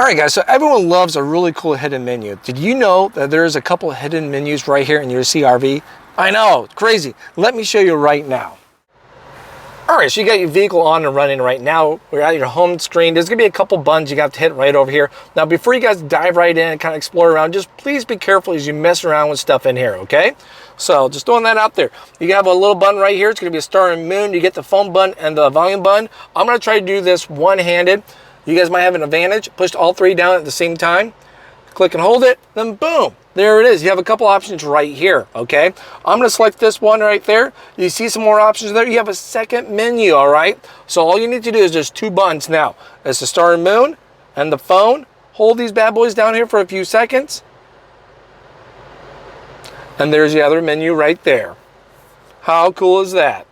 All right, guys, so everyone loves a really cool hidden menu. Did you know that there's a couple of hidden menus right here in your CR-V? I know, it's crazy. Let me show you right now. All right, so you got your vehicle on and running right now. We're at your home screen. There's gonna be a couple buttons you got to hit right over here. Now, before you guys dive right in and kind of explore around, just please be careful as you mess around with stuff in here, okay? So just throwing that out there. You have a little button right here. It's gonna be a star and moon. You get the phone button and the volume button. I'm gonna try to do this one-handed. You guys might have an advantage. Push all three down at the same time. Click and hold it, then boom, there it is. You have a couple options right here, okay? I'm gonna select this one right there. You see some more options there. You have a second menu, all right? So all you need to do is just two buttons now. It's the star and moon and the phone. Hold these bad boys down here for a few seconds. And there's the other menu right there. How cool is that?